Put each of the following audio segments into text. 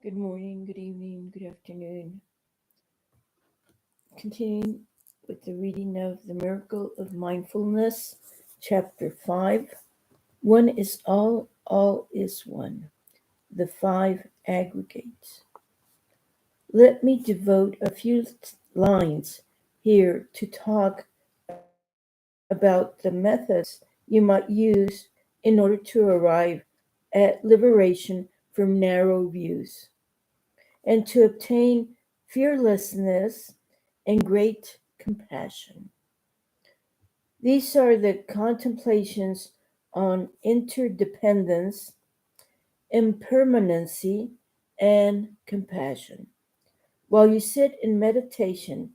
Good morning, good evening, good afternoon. Continuing with the reading of The Miracle of Mindfulness, Chapter 5. One is all is one. The five aggregates. Let me devote a few lines here to talk about the methods you might use in order to arrive at liberation from narrow views and to obtain fearlessness and great compassion. These are the contemplations on interdependence, impermanency, and compassion. While you sit in meditation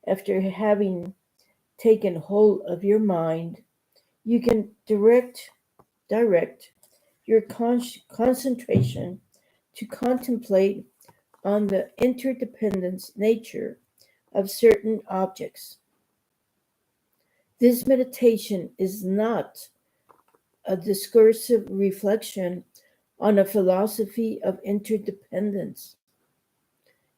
after having taken hold of your mind, you can direct your concentration to contemplate on the interdependence nature of certain objects. This meditation is not a discursive reflection on a philosophy of interdependence.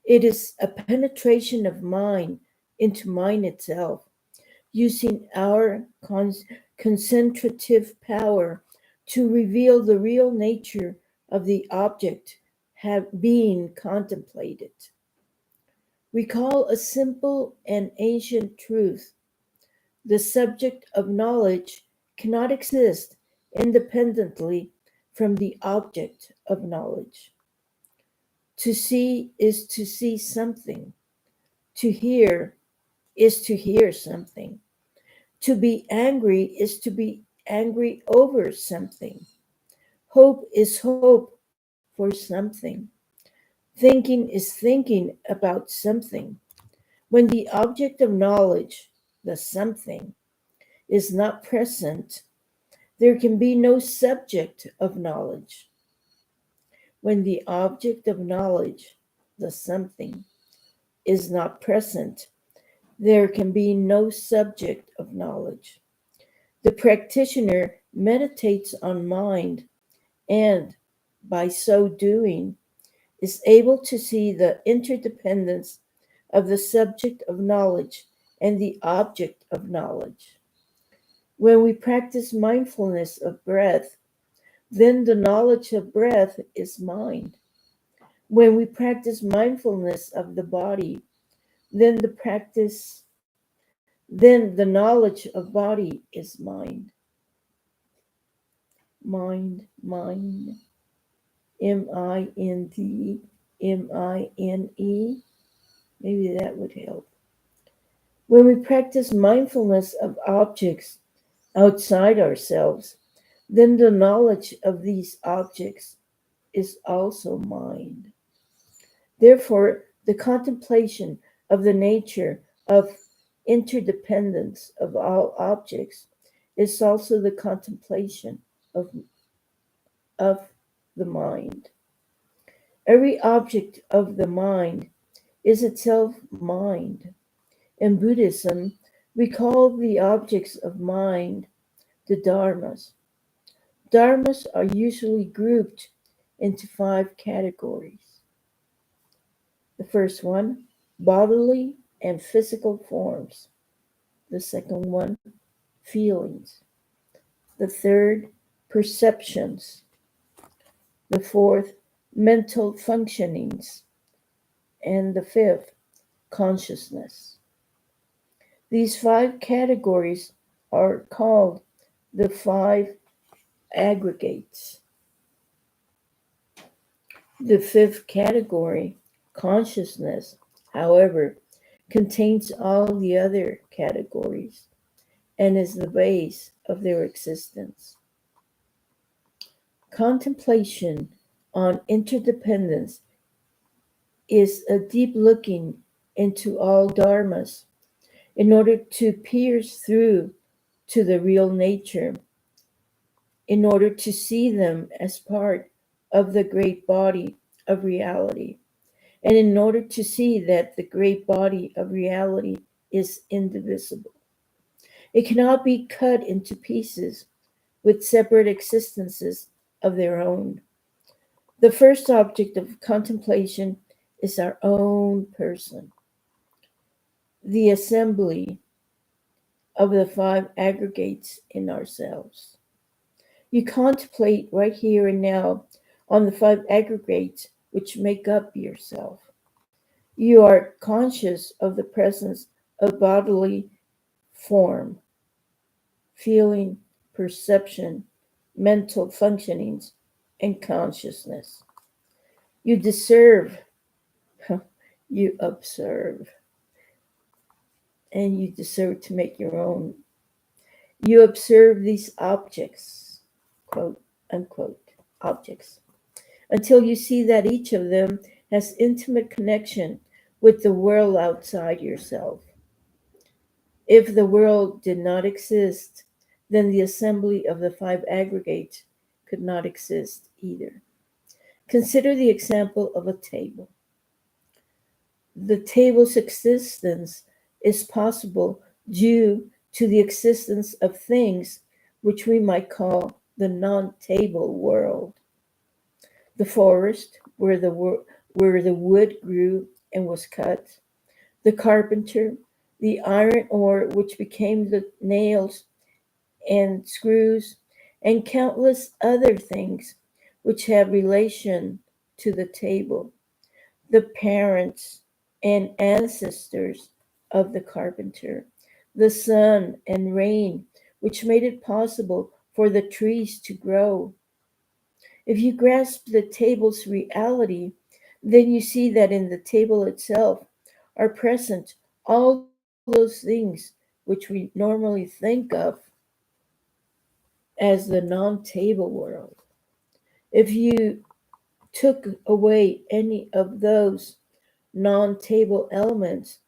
It is a penetration of mind into mind itself, using our concentrative power to reveal the real nature of the object being contemplated. Recall a simple and ancient truth. The subject of knowledge cannot exist independently from the object of knowledge. To see is to see something. To hear is to hear something. To be angry is to be angry over something. Hope is hope for something. Thinking is thinking about something. When the object of knowledge, the something, is not present, there can be no subject of knowledge. When the object of knowledge, the something, is not present, there can be no subject of knowledge. The practitioner meditates on mind and, by so doing, is able to see the interdependence of the subject of knowledge and the object of knowledge. When we practice mindfulness of breath, then the knowledge of breath is mind. When we practice mindfulness of the body, then the knowledge of body is mind. Mind. Mindmine. Maybe that would help. When we practice mindfulness of objects outside ourselves, then the knowledge of these objects is also mind. Therefore, the contemplation of the nature of interdependence of all objects is also the contemplation of the mind. Every object of the mind is itself mind. In Buddhism, we call the objects of mind the Dharmas. Dharmas are usually grouped into 5 categories. The first one, bodily and physical forms. The second one, feelings. The third, perceptions. The fourth, mental functionings. And the fifth, consciousness. These 5 categories are called the 5 aggregates. The 5th category, consciousness, however, contains all the other categories and is the base of their existence. Contemplation on interdependence is a deep looking into all dharmas in order to pierce through to the real nature, in order to see them as part of the great body of reality, and in order to see that the great body of reality is indivisible. It cannot be cut into pieces with separate existences of their own. The first object of contemplation is our own person, the assembly of the five aggregates in ourselves. You contemplate right here and now on the five aggregates which make up yourself. You are conscious of the presence of bodily form, feeling, perception, mental functionings, and consciousness. You discern, you observe, and you decide to make your own. You observe these objects, quote unquote, objects, until you see that each of them has intimate connection with the world outside yourself. If the world did not exist, then the assembly of the five aggregates could not exist either. Consider the example of a table. The table's existence is possible due to the existence of things which we might call the non-table world. The forest where the wood grew and was cut, the carpenter, the iron ore which became the nails and screws, and countless other things which have relation to the table, the parents and ancestors of the carpenter, the sun and rain which made it possible for the trees to grow. If you grasp the table's reality, then you see that in the table itself are present all those things which we normally think of as the non-table world. If you took away any of those non-table elements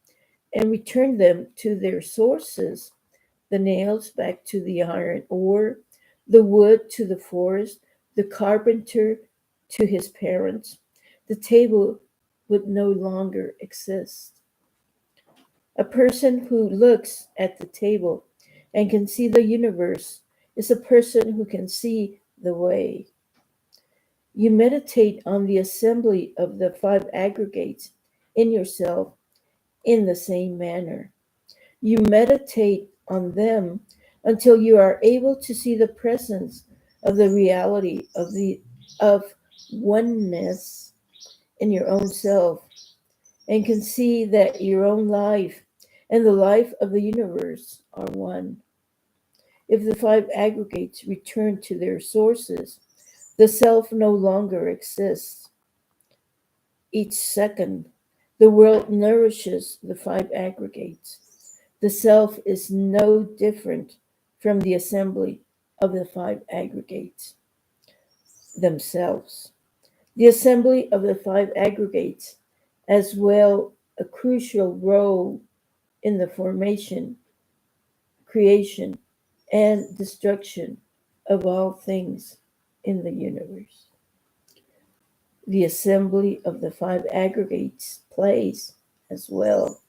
and returned them to their sources, the nails back to the iron ore, the wood to the forest, the carpenter to his parents, the table would no longer exist. A person who looks at the table and can see the universe is a person who can see the way. You meditate on the assembly of the five aggregates in yourself in the same manner. You meditate on them until you are able to see the presence of the reality of oneness in your own self, and can see that your own life and the life of the universe are one. If the five aggregates return to their sources, the self no longer exists. Each second, the world nourishes the five aggregates. The self is no different from the assembly of the five aggregates themselves. The assembly of the five aggregates, as well, a crucial role in the formation, creation, and destruction of all things in the universe. The assembly of the five aggregates plays, as well,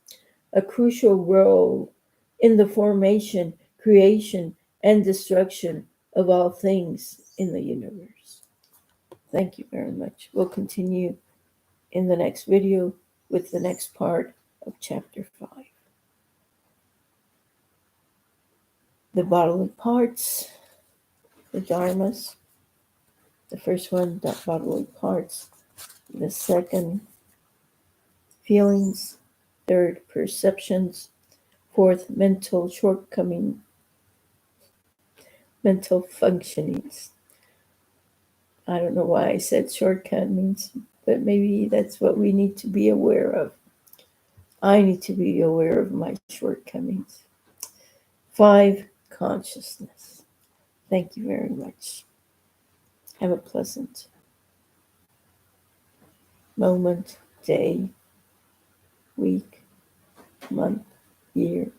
a crucial role in the formation, creation, and destruction of all things in the universe. Thank you very much. We'll continue in the next video with the next part of chapter 5. The bodily parts, the Dharmas. The first one, the bodily parts. The second, feelings. Third, perceptions. Fourth, mental shortcoming, mental functionings. I don't know why I said shortcomings, but maybe that's what we need to be aware of. I need to be aware of my shortcomings. 5, consciousness. Thank you very much. Have a pleasant moment, day, week, month, year,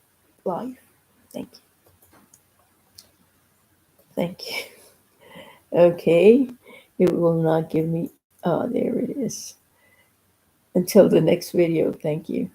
life. Thank you. Thank you. Okay, it will not give me, oh, there it is. Until the next video, thank you.